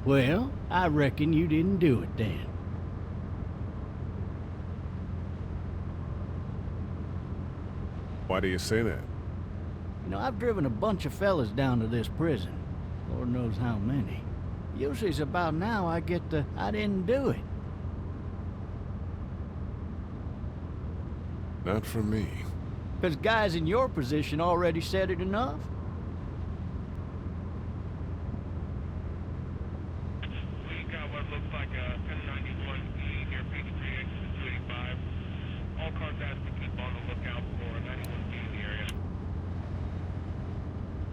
Well, I reckon you didn't do it then. Why do you say that? You know, I've driven a bunch of fellas down to this prison. Lord knows how many. Usually it's about now I get the, I didn't do it. Not for me. Because guys in your position already said it enough. We got what looks like a 1091E near Peachtree exit 285. All cars asked to keep on the lookout for a 91B in the area.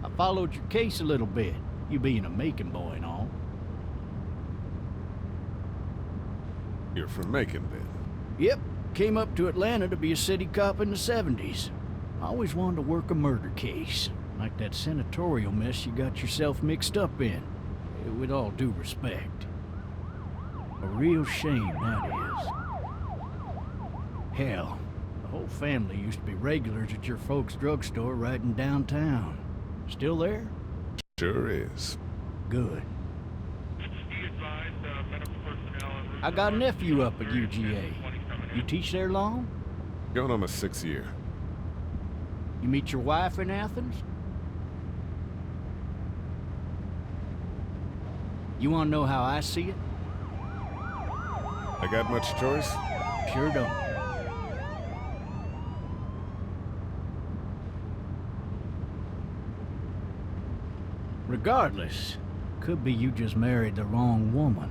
I followed your case a little bit, you being a Macon boy and all. You're from Macon, then? Yep, came up to Atlanta to be a city cop in the 70s. I always wanted to work a murder case, like that senatorial mess you got yourself mixed up in, with all due respect. A real shame, that is. Hell, the whole family used to be regulars at your folks' drugstore right in downtown. Still there? Sure is. Good. Be advised, medical personnel en route I got a to nephew up at 30 UGA. 20 coming in. You teach there long? Going on my 6th year. You meet your wife in Athens? You want to know how I see it? I got much choice? Sure don't. Regardless, could be you just married the wrong woman.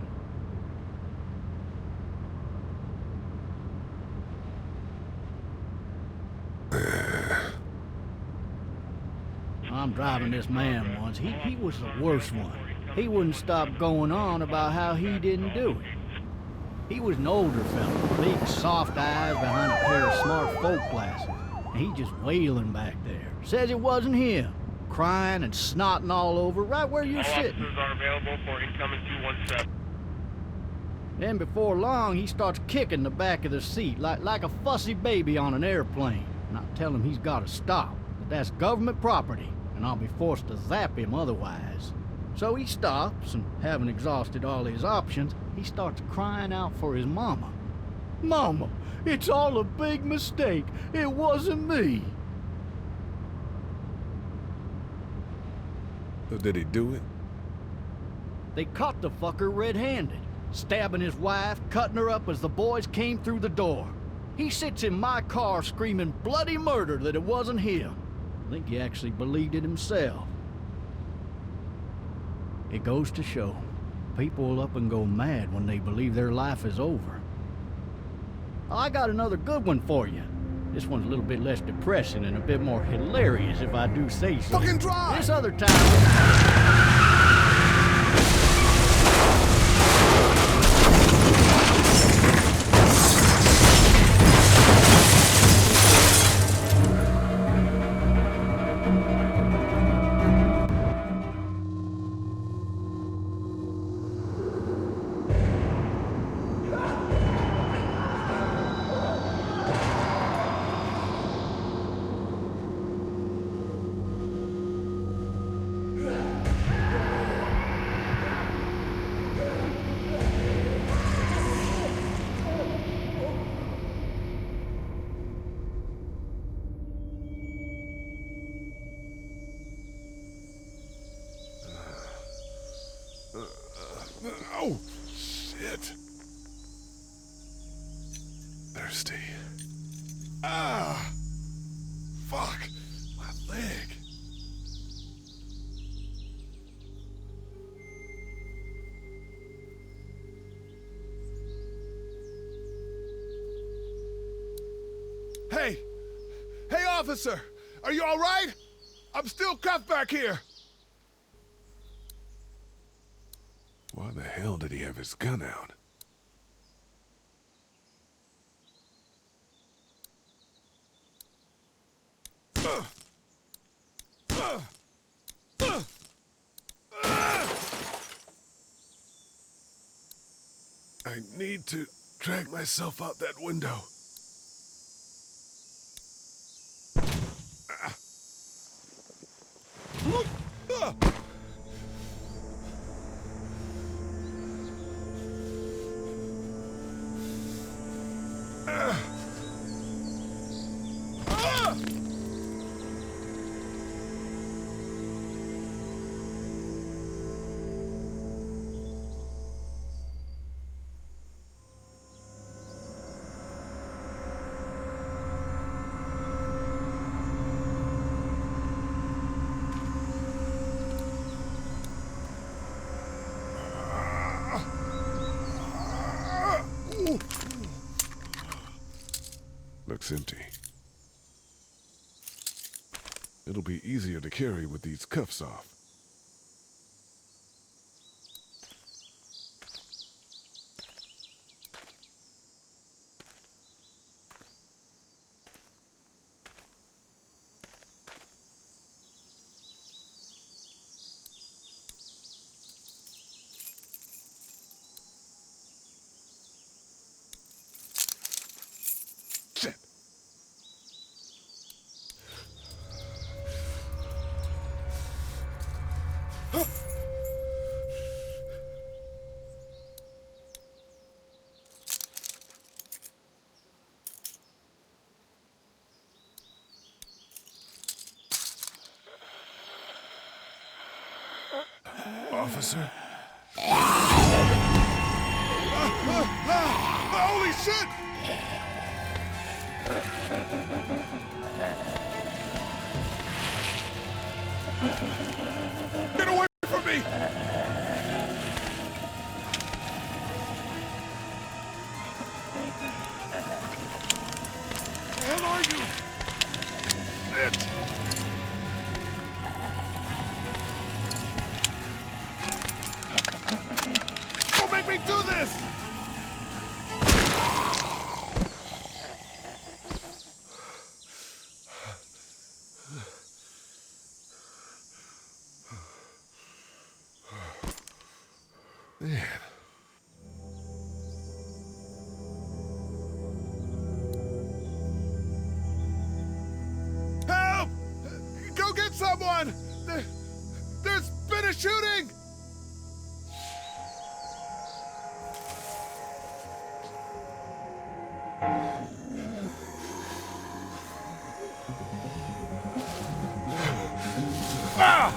I'm driving this man once. He was the worst one. He wouldn't stop going on about how he didn't do it. He was an older fella, big soft eyes behind a pair of smart folk glasses. And he just wailing back there. Says it wasn't him. Crying and snotting all over right where you're All sitting. officers are available for incoming 217. Then before long, he starts kicking the back of the seat like a fussy baby on an airplane. And I tell him he's got to stop, that that's government property, and I'll be forced to zap him otherwise. So he stops, and having exhausted all his options, he starts crying out for his mama. Mama, it's all a big mistake. It wasn't me. So did he do it? They caught the fucker red-handed, stabbing his wife, cutting her up as the boys came through the door. He sits in my car screaming bloody murder that it wasn't him. I think he actually believed it himself. It goes to show, people will up and go mad when they believe their life is over. I got another good one for you. This one's a little bit less depressing and a bit more hilarious, if I do say so. Fucking drive! This other time... Oh, shit. Thirsty. Ah! Fuck! My leg. Hey! Hey, officer! Are you all right? I'm still cuffed back here. Why the hell did he have his gun out? I need to drag myself out that window. looks empty. It'll be easier to carry with these cuffs off. Shit! Officer? Holy shit! Get away from me! Where the hell are you? Bitch! Don't make me do this! Man. Help! Go get someone! There's been a shooting! Ah!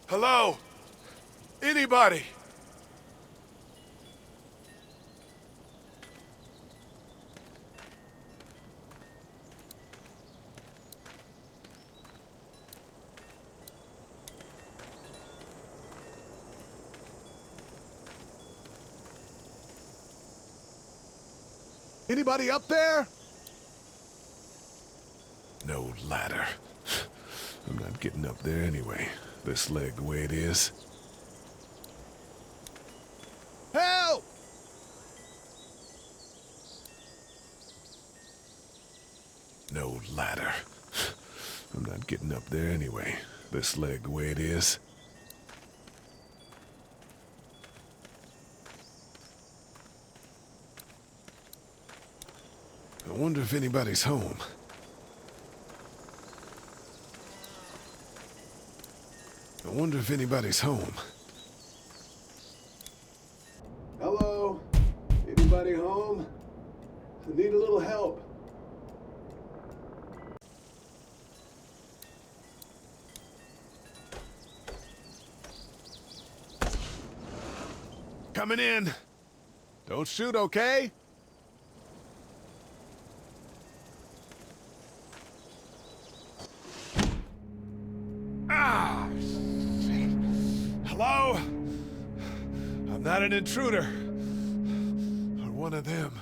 Hello? Anybody? Anybody up there? No ladder. I'm not getting up there anyway. This leg the way it is. Help! No ladder. I'm not getting up there anyway. This leg the way it is. I wonder if anybody's home. I wonder if anybody's home. Hello? Anybody home? I need a little help. Coming in. Don't shoot, okay? Ah! Hello? I'm not an intruder. Or one of them.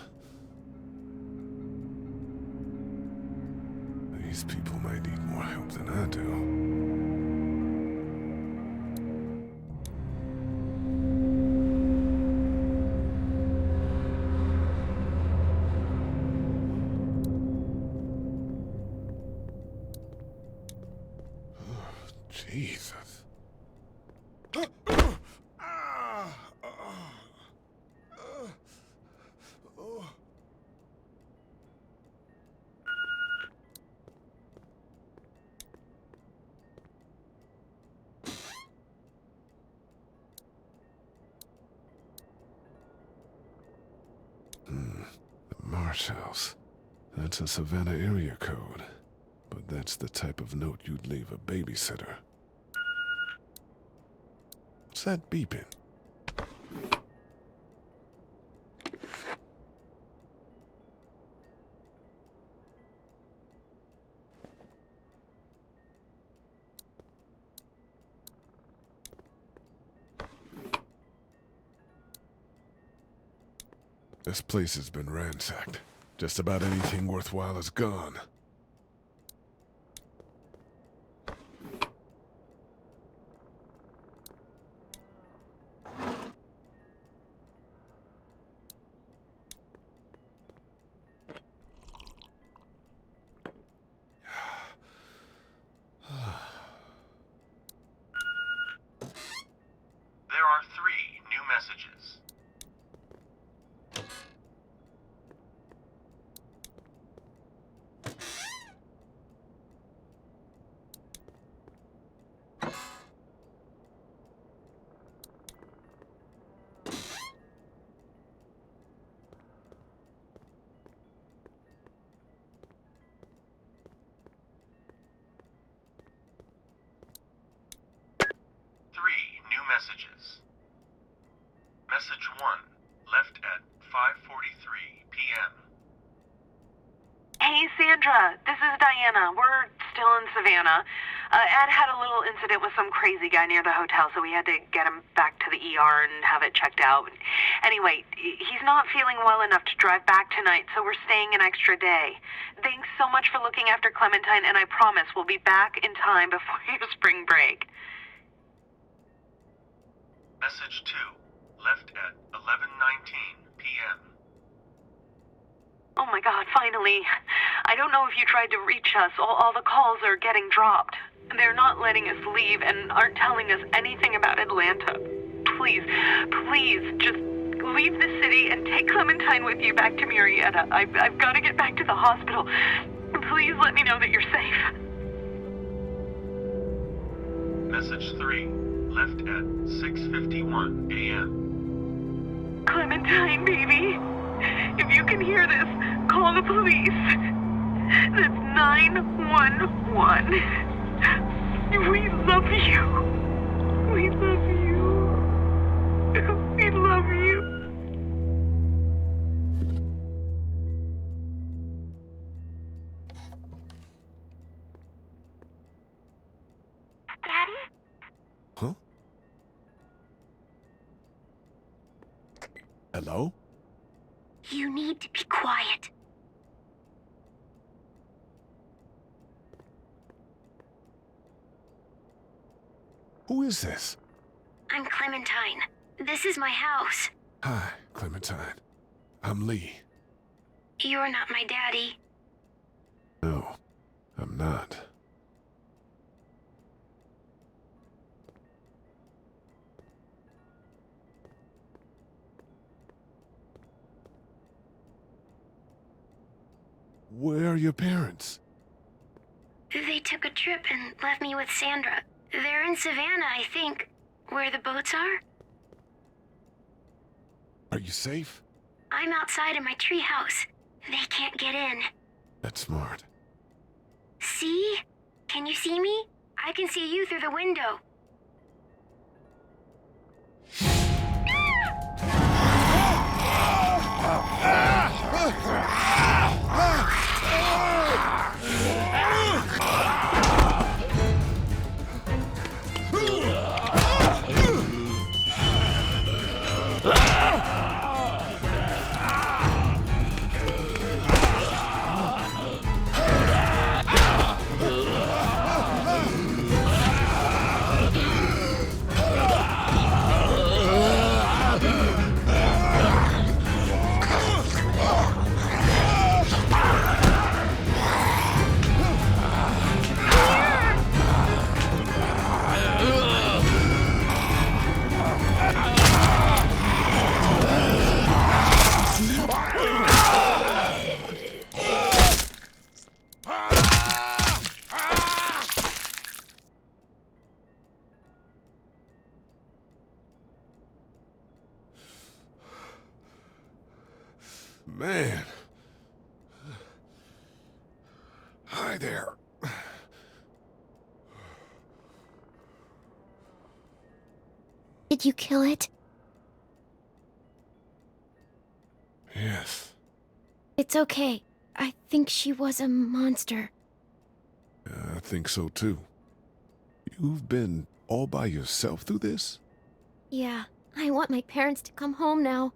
Jesus. The Marsh House. That's a Savannah area code. But that's the type of note you'd leave a babysitter. What's that beeping? This place has been ransacked. Just about anything worthwhile is gone. There are 3 new messages. Messages. Message 1, left at 5:43 p.m. Hey, Sandra, this is Diana. We're still in Savannah. Ed had a little incident with some crazy guy near the hotel, so we had to get him back to the ER and have it checked out. Anyway, he's not feeling well enough to drive back tonight, so we're staying an extra day. Thanks so much for looking after Clementine, and I promise we'll be back in time before your spring break. Message 2, left at 11:19 p.m. Oh my God, finally. I don't know if you tried to reach us. All the calls are getting dropped. They're not letting us leave and aren't telling us anything about Atlanta. Please, just leave the city and take Clementine with you back to Murrieta. I've got to get back to the hospital. Please let me know that you're safe. Message 3, left at 6:51 a.m. Clementine, baby. If you can hear this, call the police. That's 911. We love you. We love you. We love you. Daddy? Huh? Hello? You need to be quiet. Who is this? I'm Clementine. This is my house. Hi, Clementine. I'm Lee. You're not my daddy. No, I'm not. Where are your parents? They took a trip and left me with Sandra. They're in Savannah, I think. Where the boats are? Are you safe? I'm outside in my treehouse. They can't get in. That's smart. See? Can you see me? I can see you through the window. man. Hi there. Did you kill it? Yes. It's okay. I think she was a monster. I think so too. You've been all by yourself through this? Yeah, I want my parents to come home now.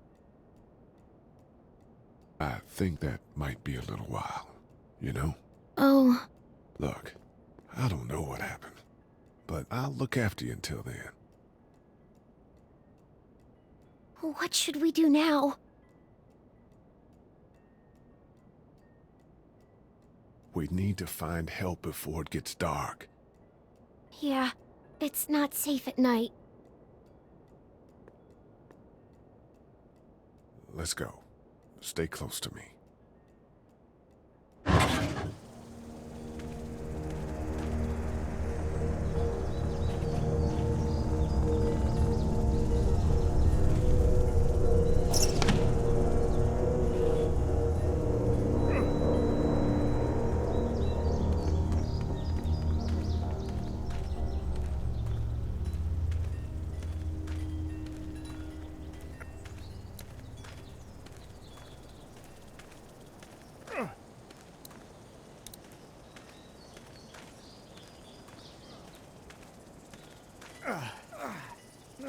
I think that might be a little while, you know? Oh, Look, I don't know what happened, but I'll look after you until then. what should we do now? We need to find help before it gets dark. Yeah, it's not safe at night. Let's go. Stay close to me.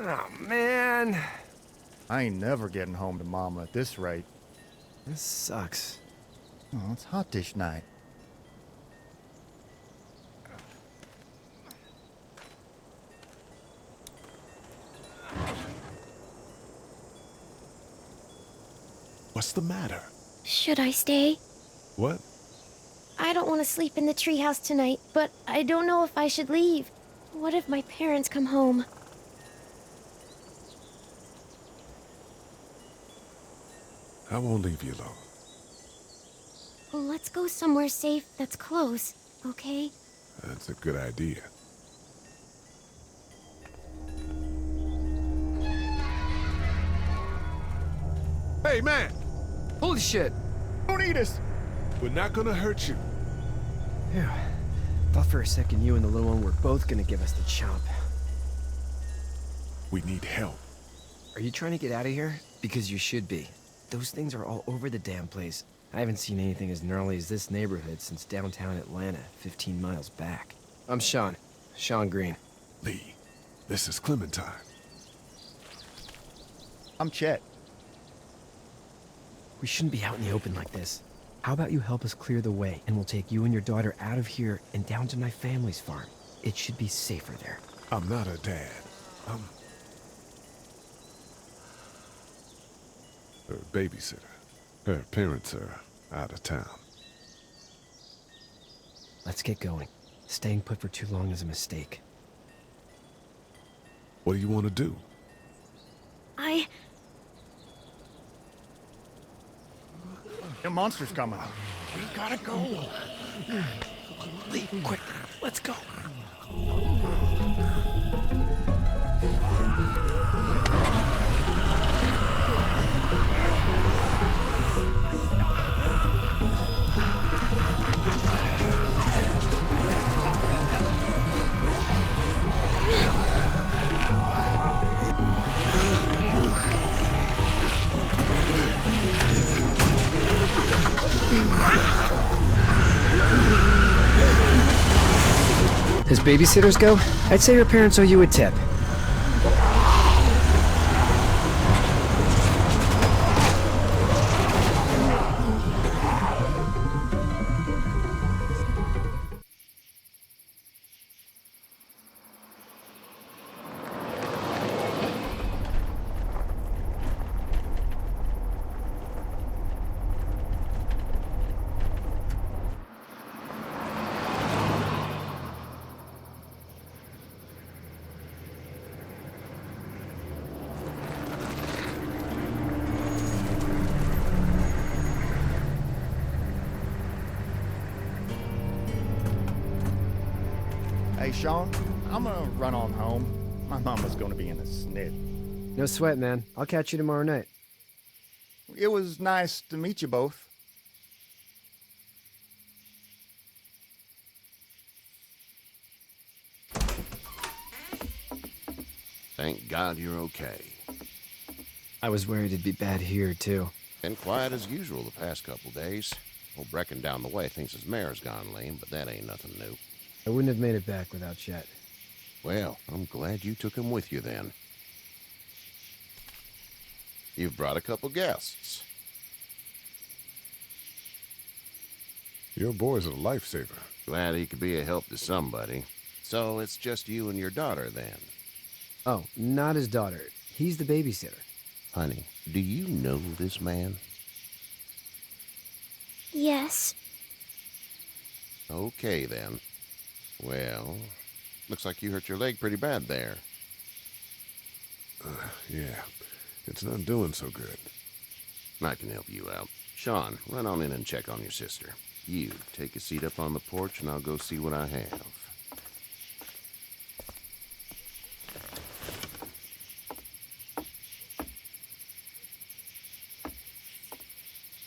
Oh, man. I ain't never getting home to Mama at this rate. This sucks. Oh, it's hot dish night. What's the matter? Should I stay? What? I don't want to sleep in the treehouse tonight, but I don't know if I should leave. What if my parents come home? I won't leave you alone. Well, let's go somewhere safe that's close, okay? That's a good idea. Hey, man! Holy shit. Don't eat us! We're not gonna hurt you. Phew. Thought for a second you and the little one were both gonna give us the chomp. We need help. Are you trying to get out of here? Because you should be. Those things are all over the damn place. I haven't seen anything as gnarly as this neighborhood since downtown Atlanta, 15 miles back. I'm Sean. Sean Green. Lee, this is Clementine. I'm Chet. We shouldn't be out in the open like this. How about you help us clear the way, and we'll take you and your daughter out of here and down to my family's farm. It should be safer there. I'm not a dad. I'm her babysitter. Her parents are out of town. Let's get going. Staying put for too long is a mistake. What do you want to do? The monster's coming. We gotta go. Lee, quick, let's go. As babysitters go, I'd say your parents owe you a tip. Hey, Sean, I'm gonna run on home. My mama's gonna be in a snit. No sweat, man. I'll catch you tomorrow night. It was nice to meet you both. Thank God you're okay. I was worried it'd be bad here, too. Been quiet as usual the past couple days. Old Brecken down the way thinks his mare's gone lame, but that ain't nothing new. I wouldn't have made it back without Chet. Well, I'm glad you took him with you then. You've brought a couple guests. Your boy's a lifesaver. Glad he could be a help to somebody. So it's just you and your daughter then? Oh, not his daughter. He's the babysitter. Honey, do you know this man? Yes. Okay then. Well, looks like you hurt your leg pretty bad there. Yeah, it's not doing so good. I can help you out. Sean, run on in and check on your sister. You, take a seat up on the porch and I'll go see what I have.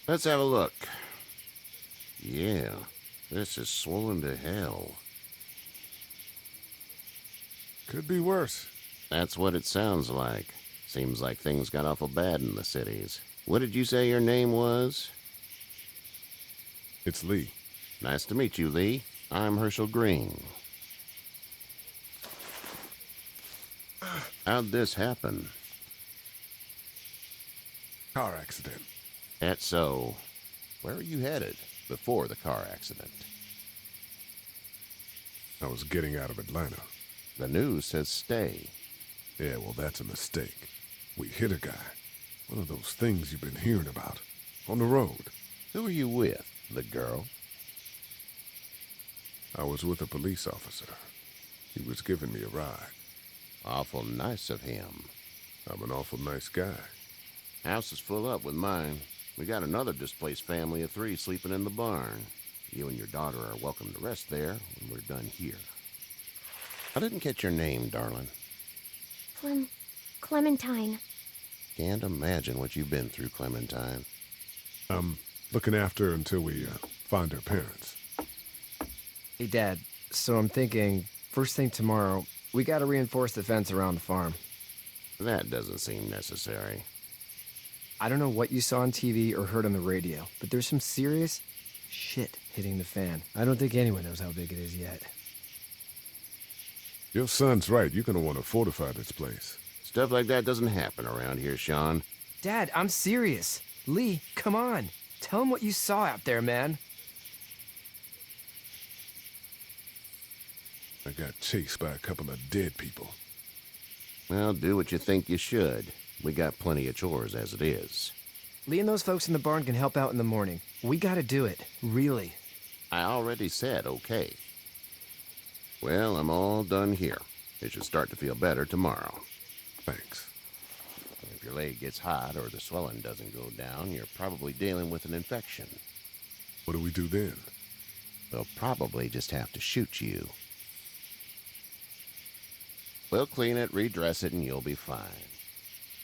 Let's have a look. Yeah, this is swollen to hell. Could be worse. That's what it sounds like. Seems like things got awful bad in the cities. What did you say your name was? It's Lee. Nice to meet you, Lee. I'm Herschel Green. How'd this happen? Car accident. That's so. Where are you headed before the car accident? I was getting out of Atlanta. The news says stay. Yeah, well, that's a mistake. We hit a guy. One of those things you've been hearing about. On the road. Who are you with? The girl? I was with a police officer. He was giving me a ride. Awful nice of him. I'm an awful nice guy. House is full up with mine. We got another displaced family of 3 sleeping in the barn. You and your daughter are welcome to rest there when we're done here. I didn't catch your name, darling. Clementine. Can't imagine what you've been through, Clementine. I'm looking after her until we find her parents. Hey, Dad, so I'm thinking, first thing tomorrow, we gotta reinforce the fence around the farm. That doesn't seem necessary. I don't know what you saw on TV or heard on the radio, but there's some serious shit hitting the fan. I don't think anyone knows how big it is yet. Your son's right. You're gonna want to fortify this place. Stuff like that doesn't happen around here, Sean. Dad, I'm serious. Lee, come on. Tell him what you saw out there, man. I got chased by a couple of dead people. Well, do what you think you should. We got plenty of chores as it is. Lee and those folks in the barn can help out in the morning. We gotta do it. Really. I already said okay. Well, I'm all done here. It should start to feel better tomorrow. Thanks. If your leg gets hot or the swelling doesn't go down, you're probably dealing with an infection. What do we do then? They'll probably just have to shoot you. We'll clean it, redress it, and you'll be fine.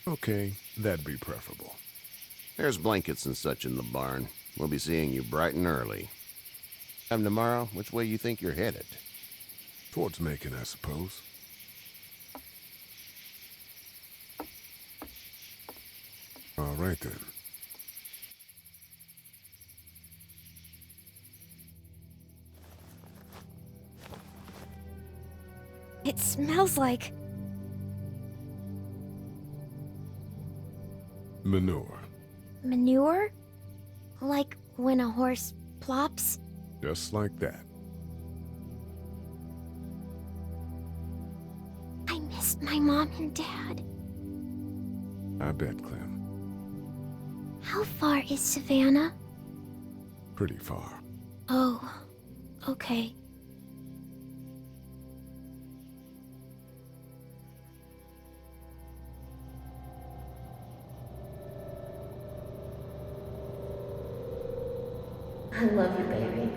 Okay, that'd be preferable. There's blankets and such in the barn. We'll be seeing you bright and early. Come tomorrow, which way you think you're headed? Towards Macon, I suppose. All right, then. It smells like... Manure. manure? Like when a horse plops? Just like that. I missed my mom and dad. I bet, Clem. How far is Savannah? Pretty far. Oh, okay. I love you, baby.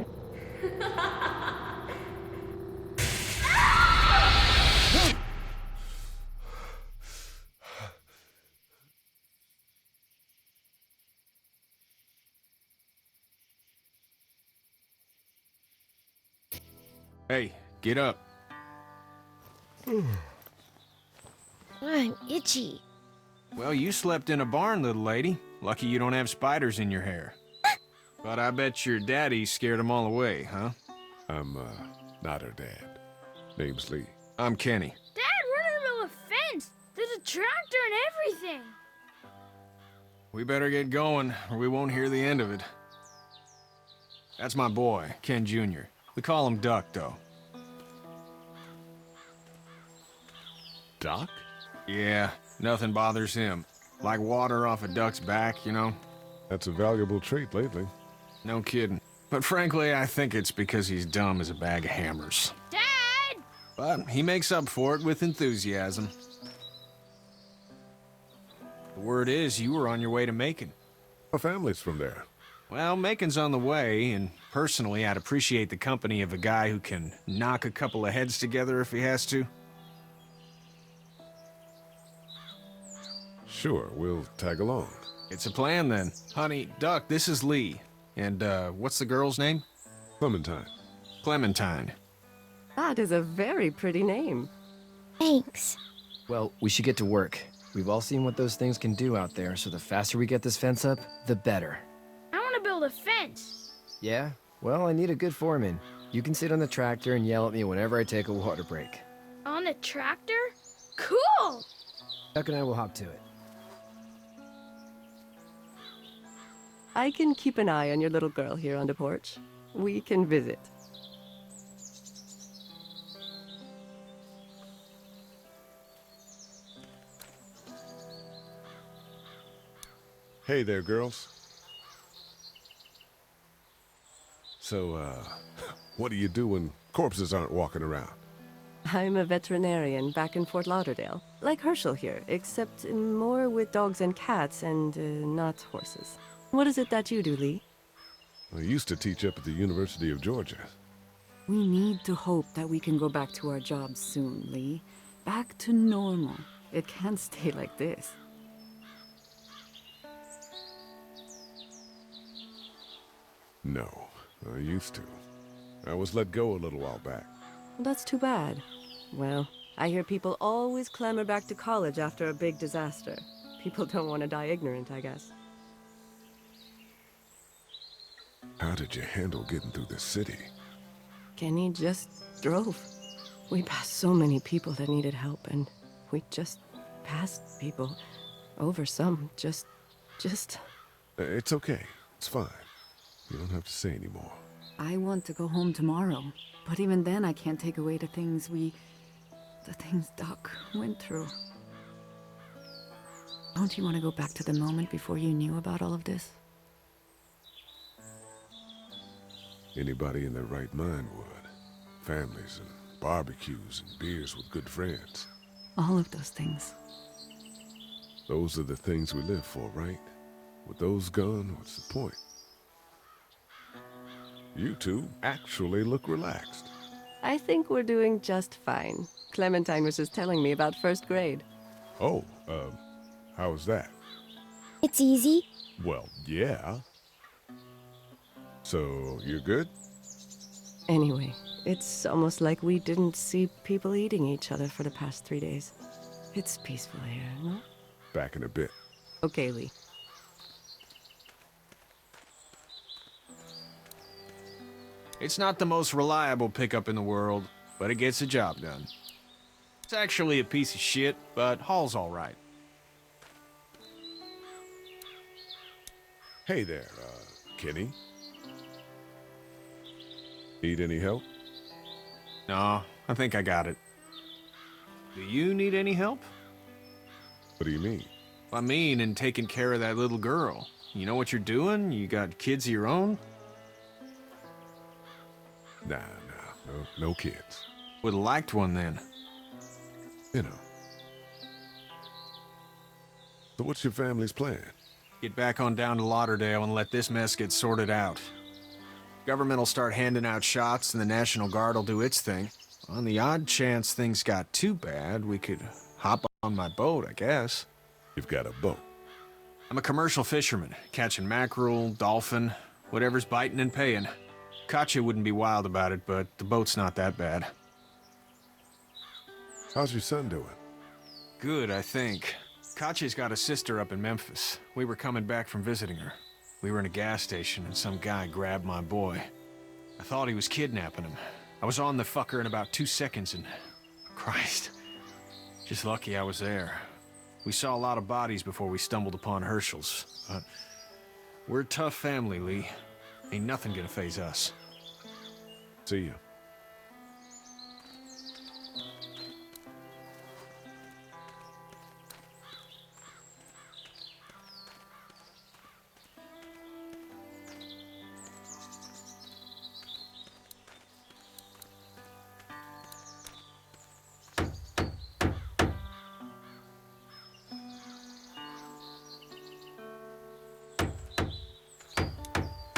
Hey, get up. I'm itchy. Well, you slept in a barn, little lady. Lucky you don't have spiders in your hair. But I bet your daddy scared them all away, huh? I'm, not her dad. Name's Lee. I'm Kenny. Dad, we're in the middle of a fence. There's a tractor and everything. We better get going, or we won't hear the end of it. That's my boy, Ken Jr. We call him Duck, though. Doc? Yeah, nothing bothers him. Like water off a duck's back, you know? That's a valuable trait lately. No kidding. But frankly, I think it's because he's dumb as a bag of hammers. Dad! But he makes up for it with enthusiasm. The word is you were on your way to Macon. Our family's from there. Well, Macon's on the way, and personally, I'd appreciate the company of a guy who can knock a couple of heads together if he has to. Sure, we'll tag along. It's a plan, then. Honey, Duck, this is Lee. And, what's the girl's name? Clementine. Clementine. That is a very pretty name. Thanks. Well, we should get to work. We've all seen what those things can do out there, so the faster we get this fence up, the better. I want to build a fence. Yeah? Well, I need a good foreman. You can sit on the tractor and yell at me whenever I take a water break. On the tractor? Cool! Duck and I will hop to it. I can keep an eye on your little girl here on the porch. We can visit. Hey there, girls. So, what do you do when corpses aren't walking around? I'm a veterinarian back in Fort Lauderdale. Like Herschel here, except more with dogs and cats and not horses. What is it that you do, Lee? I used to teach up at the University of Georgia. We need to hope that we can go back to our jobs soon, Lee. Back to normal. It can't stay like this. No, I used to. I was let go a little while back. That's too bad. Well, I hear people always clamor back to college after a big disaster. People don't want to die ignorant, I guess. How did you handle getting through the city? Kenny just drove. We passed so many people that needed help, and we just passed people. Over some, just... It's okay. It's fine. You don't have to say anymore. I want to go home tomorrow, but even then I can't take away the things Doc went through. Don't you want to go back to the moment before you knew about all of this? Anybody in their right mind would. Families and barbecues and beers with good friends. All of those things. Those are the things we live for, right? With those gone, what's the point? You two actually look relaxed. I think we're doing just fine. Clementine was just telling me about first grade. Oh, how was that? It's easy. Well, yeah. So, you're good? Anyway, it's almost like we didn't see people eating each other for the past 3 days. It's peaceful here, no? Back in a bit. Okay, Lee. It's not the most reliable pickup in the world, but it gets the job done. It's actually a piece of shit, but haul's all right. Hey there, Kenny. Need any help? No, I think I got it. Do you need any help? What do you mean? I mean, in taking care of that little girl. You know what you're doing? You got kids of your own? Nah, no kids. Would've liked one then. You know. So what's your family's plan? Get back on down to Lauderdale and let this mess get sorted out. Government will start handing out shots and the National Guard will do its thing. On the odd chance things got too bad, we could hop on my boat, I guess. You've got a boat? I'm a commercial fisherman, catching mackerel, dolphin, whatever's biting and paying. Katya wouldn't be wild about it, but the boat's not that bad. How's your son doing? Good, I think. Katya's got a sister up in Memphis. We were coming back from visiting her. We were in a gas station and some guy grabbed my boy. I thought he was kidnapping him. I was on the fucker in about 2 seconds and... Christ. Just lucky I was there. We saw a lot of bodies before we stumbled upon Herschel's, but... We're a tough family, Lee. Ain't nothing gonna faze us. See you.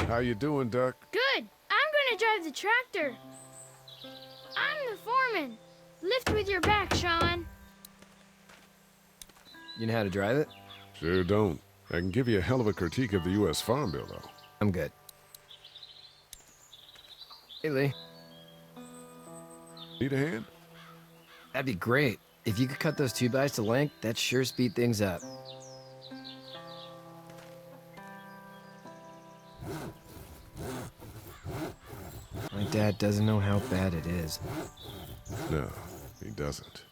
How you doing, Duck? Good. I'm gonna drive the tractor. I'm the foreman. Lift with your back, Sean. You know how to drive it? Sure don't. I can give you a hell of a critique of the U.S. Farm Bill, though. I'm good. Hey, Lee. Need a hand? That'd be great. If you could cut those 2x to length, that'd sure speed things up. My dad doesn't know how bad it is. No, he doesn't.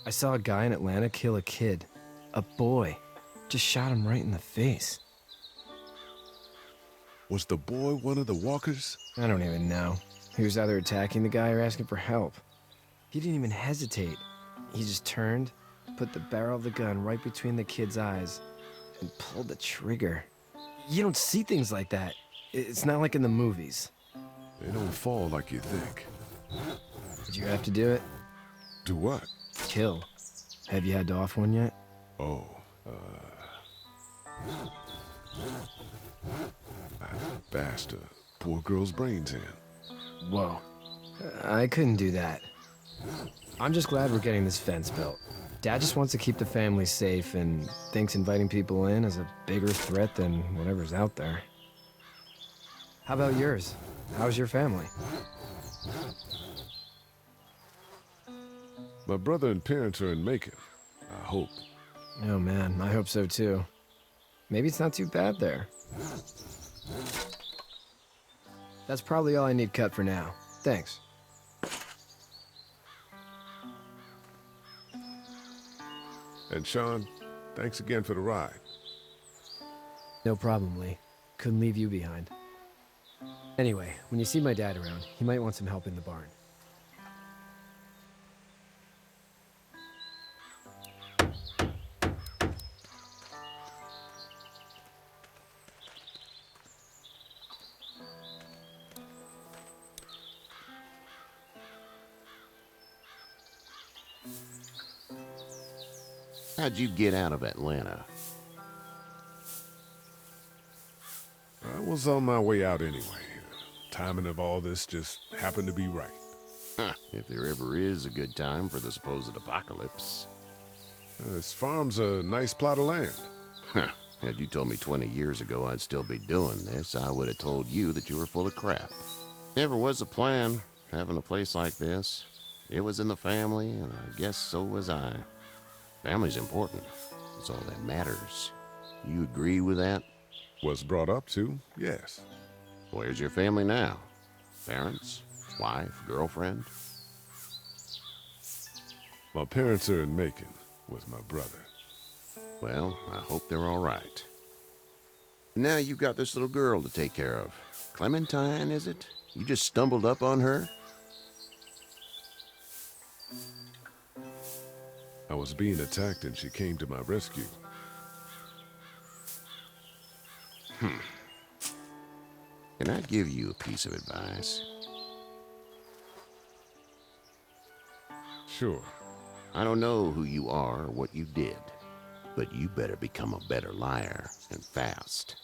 I saw a guy in Atlanta kill a kid. A boy. Just shot him right in the face. Was the boy one of the walkers? I don't even know. He was either attacking the guy or asking for help. He didn't even hesitate. He just turned, put the barrel of the gun right between the kid's eyes, and pulled the trigger. You don't see things like that. It's not like in the movies. They don't fall like you think. Did you have to do it? Do what? Kill. Have you had to off one yet? Oh, I bashed a poor girl's brains in. Whoa. I couldn't do that. I'm just glad we're getting this fence built. Dad just wants to keep the family safe and thinks inviting people in is a bigger threat than whatever's out there. How about yours? How's your family? My brother and parents are in Macon. I hope. Oh man, I hope so too. Maybe it's not too bad there. That's probably all I need cut for now. Thanks. And Sean, thanks again for the ride. No problem, Lee. Couldn't leave you behind. Anyway, when you see my dad around, he might want some help in the barn. How'd you get out of Atlanta? I was on my way out anyway. Timing of all this just happened to be right. Huh, if there ever is a good time for the supposed apocalypse. This farm's a nice plot of land. Huh. Had you told me 20 years ago I'd still be doing this, I would have told you that you were full of crap. Never was a plan, having a place like this. It was in the family, and I guess so was I. Family's important. It's all that matters. You agree with that? Was brought up to, yes. Where's your family now? Parents? Wife? Girlfriend? My parents are in Macon with my brother. Well, I hope they're all right. Now you've got this little girl to take care of. Clementine, is it? You just stumbled up on her? I was being attacked and she came to my rescue. Can I give you a piece of advice? Sure. I don't know who you are or what you did, but you better become a better liar, and fast.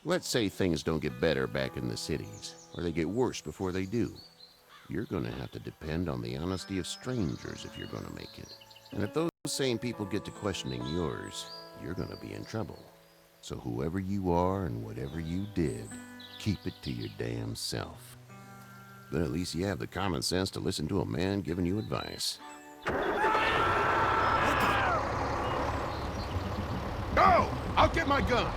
Let's say things don't get better back in the cities, or they get worse before they do. You're gonna have to depend on the honesty of strangers if you're gonna make it. And if those same people get to questioning yours, you're gonna be in trouble. So whoever you are and whatever you did, keep it to your damn self. But at least you have the common sense to listen to a man giving you advice. Go! I'll get my gun!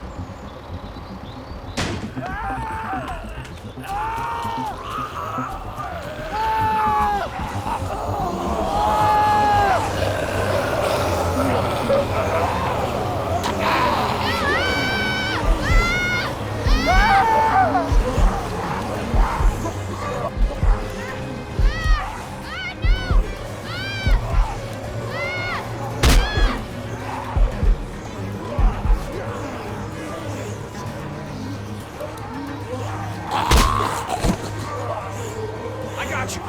I got you.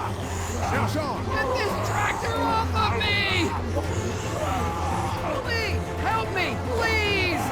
Now, Sean. Get this tractor off of me! Please, help me, please!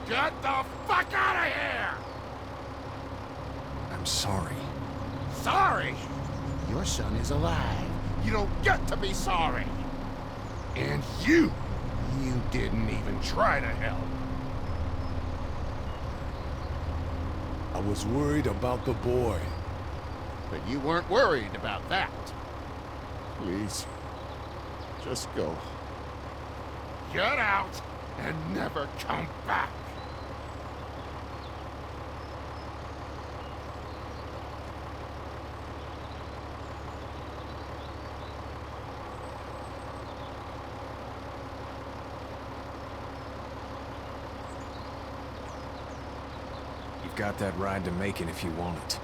Get the fuck out of here! I'm sorry. Sorry? Your son is alive. You don't get to be sorry. And you didn't even try to help. I was worried about the boy. But you weren't worried about that. Please, just go. Get out and never come back. You've got that ride to Macon if you want it.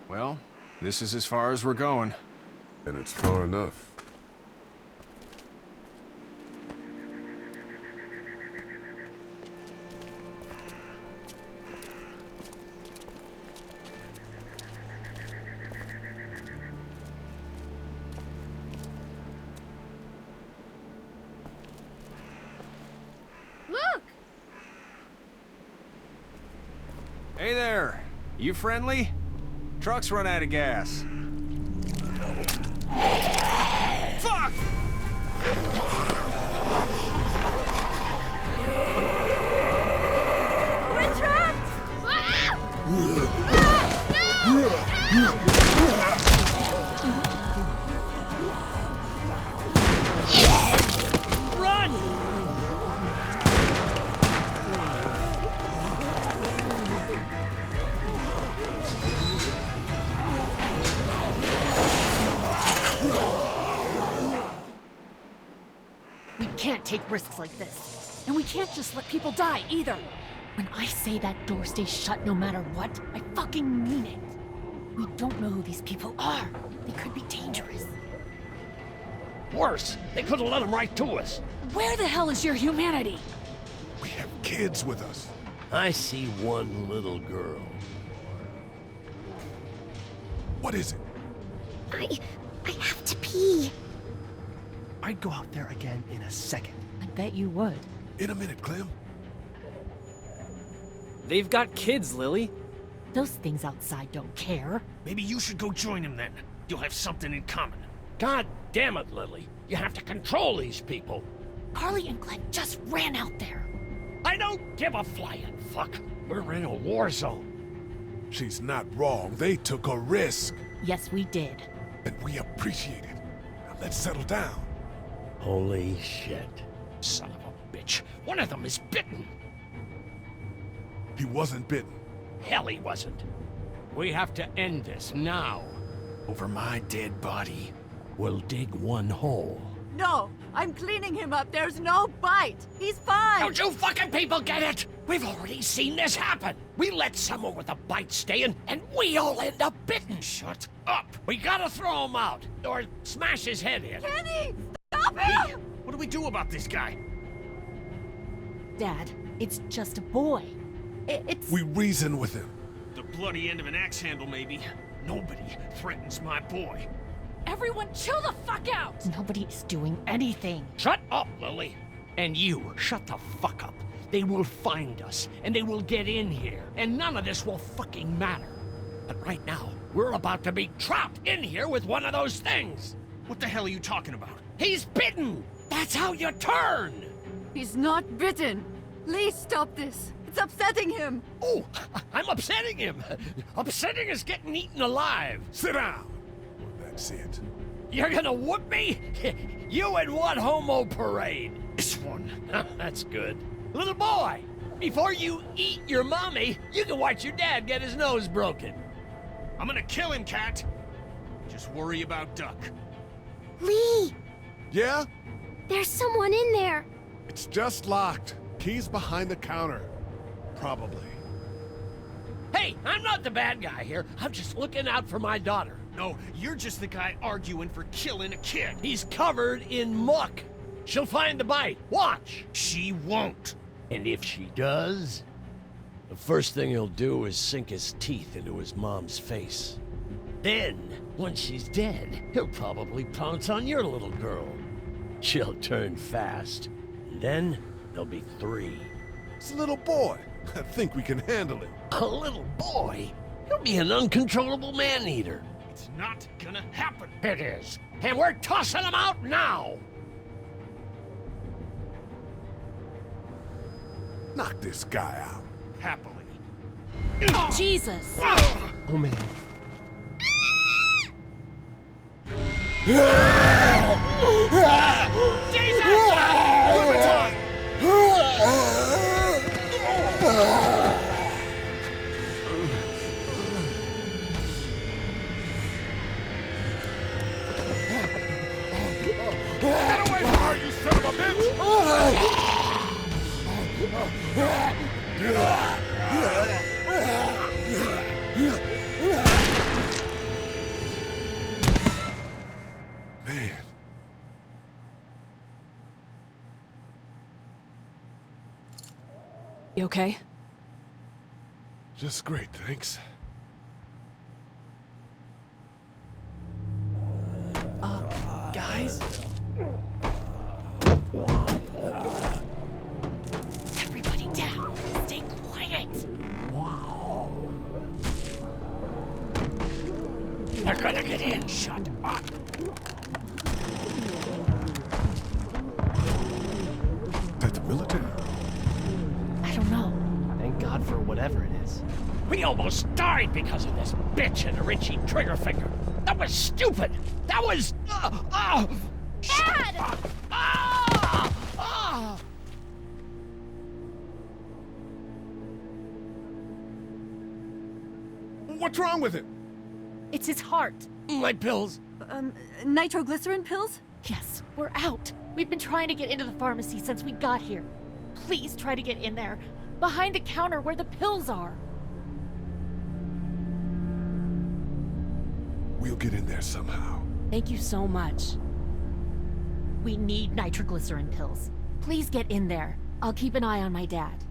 Well, this is as far as we're going. And it's far enough. Look! Hey there! You friendly? Truck's run out of gas. Fuck! We're trapped! Run! We can't take risks like this. And we can't just let people die, either. When I say that door stays shut no matter what, I fucking mean it. We don't know who these people are. They could be dangerous. Worse, they could have let them right to us. Where the hell is your humanity? We have kids with us. I see one little girl. What is it? I have to pee. I'd go out there again in a second. I bet you would. In a minute, Clem. They've got kids, Lily. Those things outside don't care. Maybe you should go join them then. You'll have something in common. God damn it, Lily. You have to control these people. Carly and Glenn just ran out there. I don't give a flying fuck. We're in a war zone. She's not wrong. They took a risk. Yes, we did. And we appreciate it. Now let's settle down. Holy shit. Son of a bitch. One of them is bitten. He wasn't bitten. Hell, he wasn't. We have to end this now. Over my dead body. We'll dig one hole. No, I'm cleaning him up. There's no bite. He's fine. Don't you fucking people get it? We've already seen this happen. We let someone with a bite stay in, and we all end up bitten. Shut up. We gotta throw him out, or smash his head in. Kenny, stop him! What do we do about this guy? Dad, it's just a boy. It's... We reason with him. The bloody end of an axe handle, maybe. Nobody threatens my boy. Everyone chill the fuck out! Nobody's doing anything. Shut up, Lily. And you, shut the fuck up. They will find us, and they will get in here, and none of this will fucking matter. But right now, we're about to be trapped in here with one of those things. What the hell are you talking about? He's bitten! That's how you turn! He's not bitten. Lee, stop this. It's upsetting him. Oh, I'm upsetting him. Upsetting is getting eaten alive. Sit down. That's it. You're gonna whoop me? You and what homo parade? This one. That's good. Little boy, before you eat your mommy, you can watch your dad get his nose broken. I'm gonna kill him, Cat. Just worry about Duck. Lee! Yeah? There's someone in there. It's just locked. Key's behind the counter. Probably. Hey, I'm not the bad guy here. I'm just looking out for my daughter. No, you're just the guy arguing for killing a kid. He's covered in muck. She'll find the bite. Watch. She won't. And if she does, the first thing he'll do is sink his teeth into his mom's face. Then, once she's dead, he'll probably pounce on your little girl. She'll turn fast. And then, there'll be 3. It's a little boy. I think we can handle him. A little boy? He'll be an uncontrollable man-eater. It's not gonna happen. It is. And we're tossing him out now! Knock this guy out. Happily. Jesus! Oh, man. Get away from her, you son of a bitch! Man. You okay? Just great, thanks. Guys? Everybody down. Stay quiet. They're gonna get in. Shut up. That the military? I don't know. Thank God for whatever it is. We almost died because of this bitch and her itchy trigger finger. That was stupid. That was... Dad! What's wrong with him? It's his heart. My pills. Nitroglycerin pills? Yes, we're out. We've been trying to get into the pharmacy since we got here. Please try to get in there. Behind the counter where the pills are. We'll get in there somehow. Thank you so much. We need nitroglycerin pills. Please get in there. I'll keep an eye on my dad.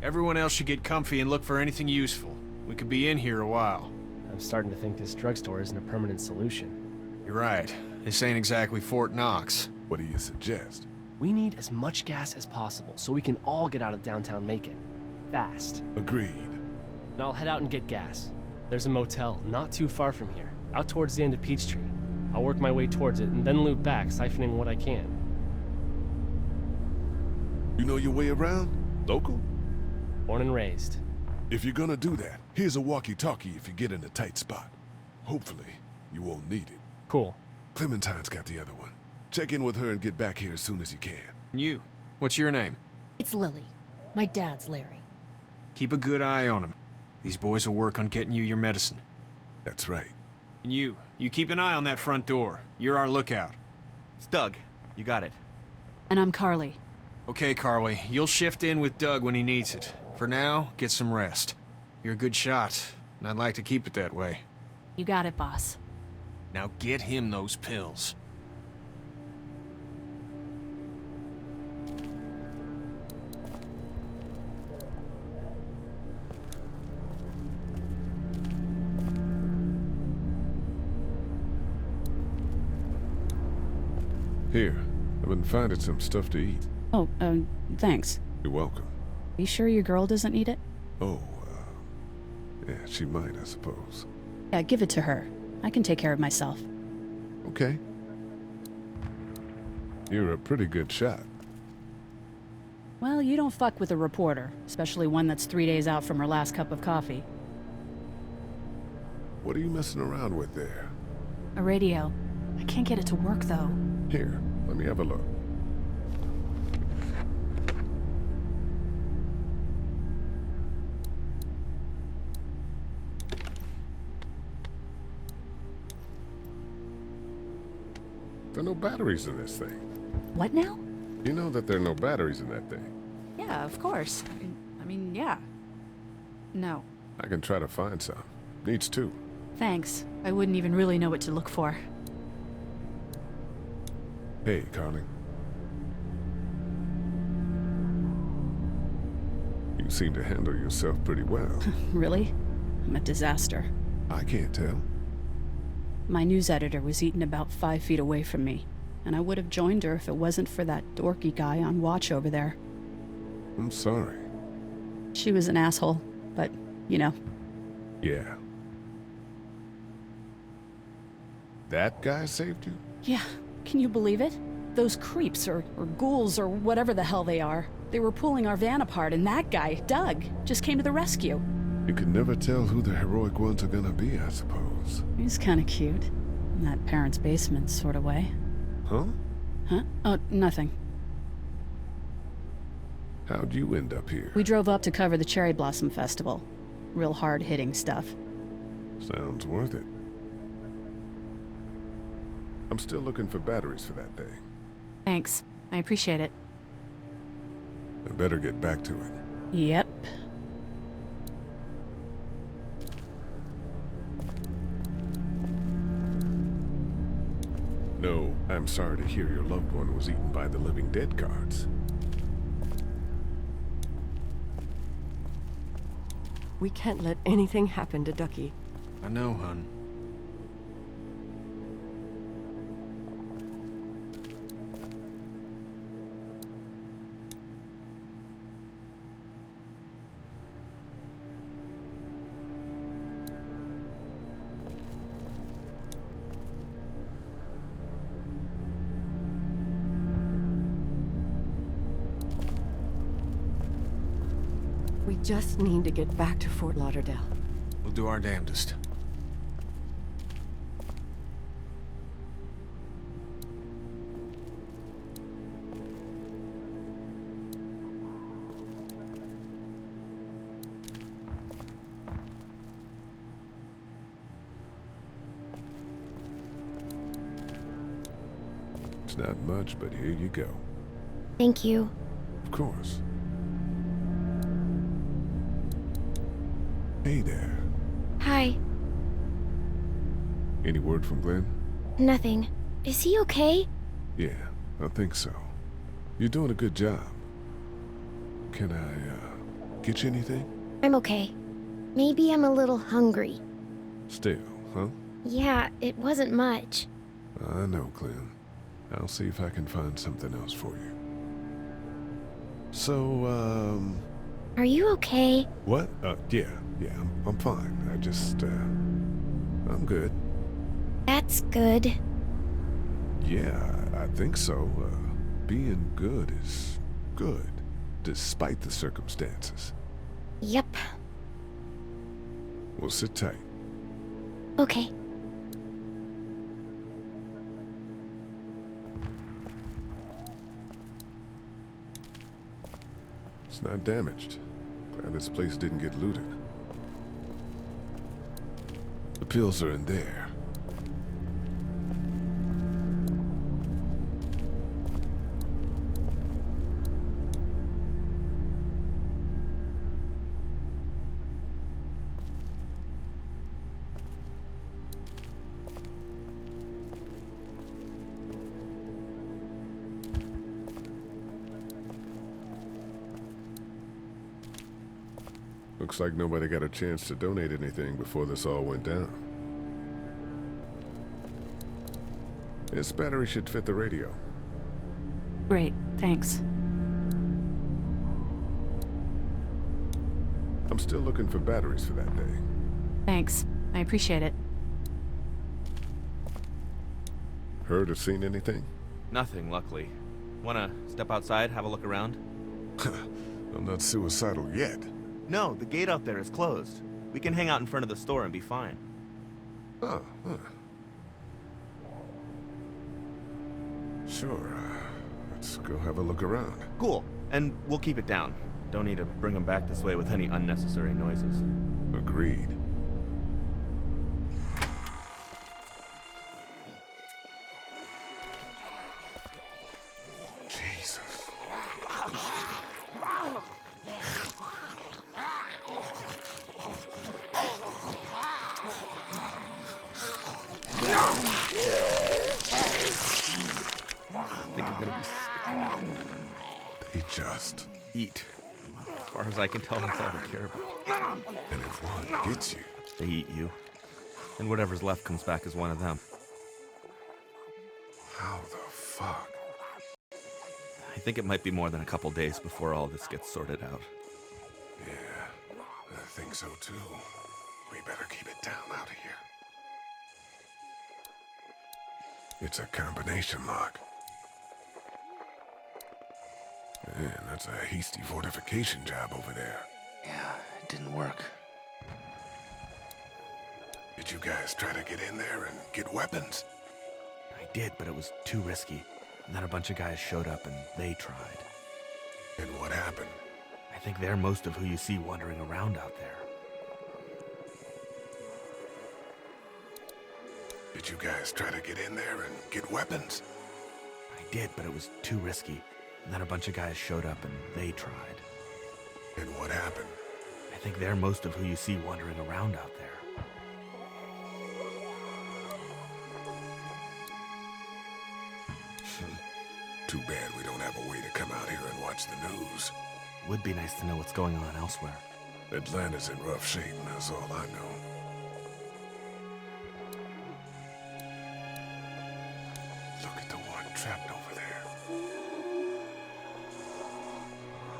Everyone else should get comfy and look for anything useful. We could be in here a while. I'm starting to think this drugstore isn't a permanent solution. You're right. This ain't exactly Fort Knox. What do you suggest? We need as much gas as possible so we can all get out of downtown Macon. Fast. Agreed. And I'll head out and get gas. There's a motel not too far from here, out towards the end of Peachtree. I'll work my way towards it and then loop back, siphoning what I can. You know your way around? Local? Born and raised. If you're gonna do that, here's a walkie-talkie if you get in a tight spot. Hopefully, you won't need it. Cool. Clementine's got the other one. Check in with her and get back here as soon as you can. You. What's your name? It's Lily. My dad's Larry. Keep a good eye on him. These boys will work on getting you your medicine. That's right. And you keep an eye on that front door. You're our lookout. It's Doug. You got it. And I'm Carly. Okay, Carly, you'll shift in with Doug when he needs it. For now, get some rest. You're a good shot, and I'd like to keep it that way. You got it, boss. Now get him those pills. Here, I've been finding some stuff to eat. Oh, thanks. You're welcome. You sure your girl doesn't need it? Oh, yeah, she might, I suppose. Yeah, give it to her. I can take care of myself. Okay. You're a pretty good shot. Well, you don't fuck with a reporter, especially one that's 3 days out from her last cup of coffee. What are you messing around with there? A radio. I can't get it to work, though. Here, let me have a look. There are no batteries in this thing. What now? You know that there are no batteries in that thing. Yeah, of course. I mean, yeah. No. I can try to find some. Needs two. Thanks. I wouldn't even really know what to look for. Hey, Carly. You seem to handle yourself pretty well. Really? I'm a disaster. I can't tell. My news editor was eaten about 5 feet away from me, and I would have joined her if it wasn't for that dorky guy on watch over there. I'm sorry. She was an asshole, but, you know. Yeah. That guy saved you? Yeah, can you believe it? Those creeps, or ghouls, or whatever the hell they are. They were pulling our van apart, and that guy, Doug, just came to the rescue. You can never tell who the heroic ones are gonna be, I suppose. He's kinda cute. In that parents' basement sort of way. Huh? Huh? Oh, nothing. How'd you end up here? We drove up to cover the Cherry Blossom Festival. Real hard-hitting stuff. Sounds worth it. I'm still looking for batteries for that thing. Thanks. I appreciate it. I better get back to it. Yep. No, I'm sorry to hear your loved one was eaten by the living dead guards. We can't let anything happen to Ducky. I know, hun. We just need to get back to Fort Lauderdale. We'll do our damnedest. It's not much, but here you go. Thank you. Of course. Hey there. Hi. Any word from Glenn? Nothing. Is he okay? Yeah, I think so. You're doing a good job. Can I, get you anything? I'm okay. Maybe I'm a little hungry. Still, huh? Yeah, it wasn't much. I know, Glenn. I'll see if I can find something else for you. So, Are you okay? What? Yeah, I'm fine. I just, I'm good. That's good. Yeah, I think so. Being good is good, despite the circumstances. Yep. Well, sit tight. Okay. It's not damaged. This place didn't get looted. The pills are in there. Looks like nobody got a chance to donate anything before this all went down. This battery should fit the radio. Great, thanks. I'm still looking for batteries for that day. Thanks. I appreciate it. Heard or seen anything? Nothing, luckily. Wanna step outside, have a look around? I'm not suicidal yet. No, the gate out there is closed. We can hang out in front of the store and be fine. Oh, huh. Sure, let's go have a look around. Cool, and we'll keep it down. Don't need to bring them back this way with any unnecessary noises. Agreed. Jesus. Think I'm gonna They just eat. As far as I can tell, that's all they care about. And if one gets you, they eat you. And whatever's left comes back as one of them. How the fuck? I think it might be more than a couple days before all this gets sorted out. Yeah, I think so too. We better keep it down out of here. It's a combination lock. Man, that's a hasty fortification job over there. Yeah, it didn't work. Did you guys try to get in there and get weapons? I did, but it was too risky. And then a bunch of guys showed up and they tried. And what happened? I think they're most of who you see wandering around out there. Did you guys try to get in there and get weapons? I did, but it was too risky. And then a bunch of guys showed up and they tried. And what happened? I think they're most of who you see wandering around out there. Too bad we don't have a way to come out here and watch the news. Would be nice to know what's going on elsewhere. Atlanta's in rough shape, that's all I know. Look at the one trapped over there.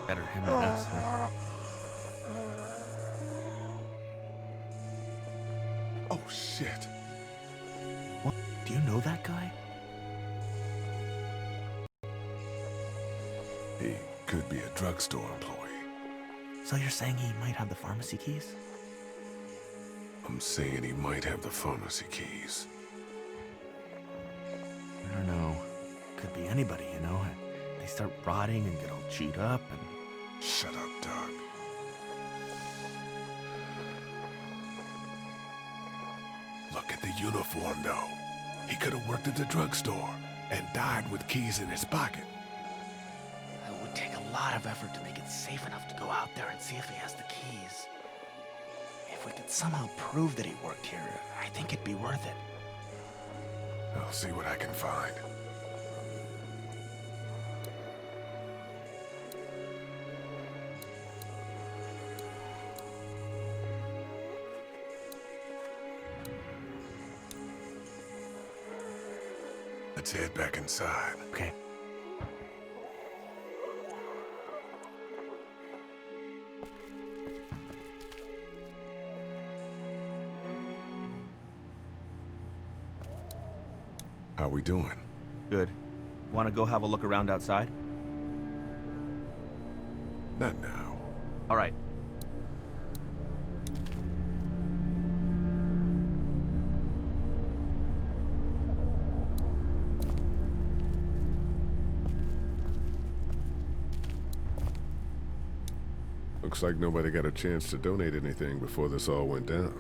Better him than us, huh? Oh, shit. What? Do you know that guy? He could be a drugstore employee. So you're saying he might have the pharmacy keys? I'm saying he might have the pharmacy keys. I don't know. Could be anybody, you know? They start rotting and get all chewed up and... Shut up, Doug. Look at the uniform, though. He could have worked at the drugstore and died with keys in his pocket. It would take a lot of effort to make it safe enough to go out there and see if he has the keys. If we could somehow prove that he worked here, I think it'd be worth it. I'll see what I can find. Let's head back inside. Okay. How we doing? Good. Want to go have a look around outside? Not now. All right. Looks like nobody got a chance to donate anything before this all went down.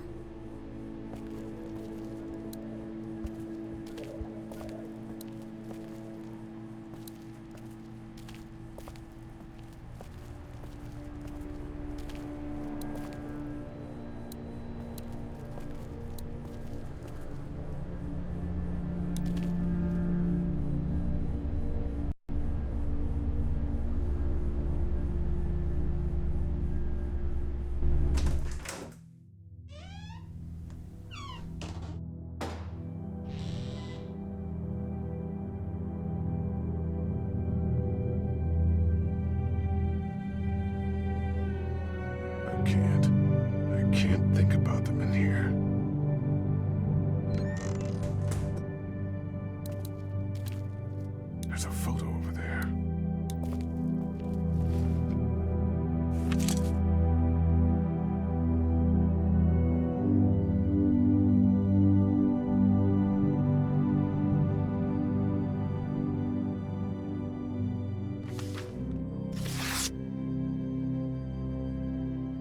I can't think about them in here. There's a photo over there.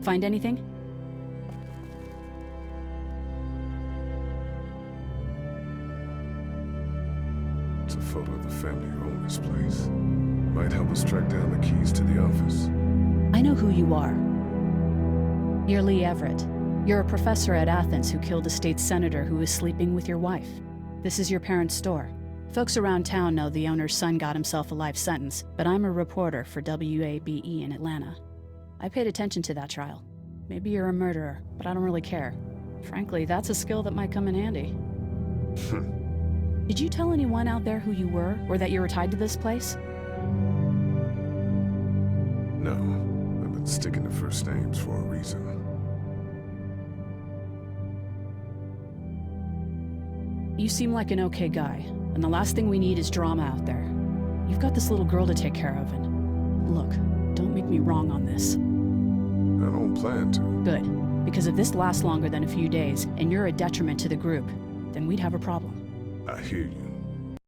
Find anything? It's a photo of the family who own this place. Might help us track down the keys to the office. I know who you are. You're Lee Everett. You're a professor at Athens who killed a state senator who was sleeping with your wife. This is your parents' store. Folks around town know the owner's son got himself a life sentence, but I'm a reporter for WABE in Atlanta. I paid attention to that trial. Maybe you're a murderer, but I don't really care. Frankly, that's a skill that might come in handy. Did you tell anyone out there who you were, or that you were tied to this place? No, I've been sticking to first names for a reason. You seem like an okay guy, and the last thing we need is drama out there. You've got this little girl to take care of, and look, don't make me wrong on this. I don't plan to. Good, because if this lasts longer than a few days, and you're a detriment to the group, then we'd have a problem. I hear you.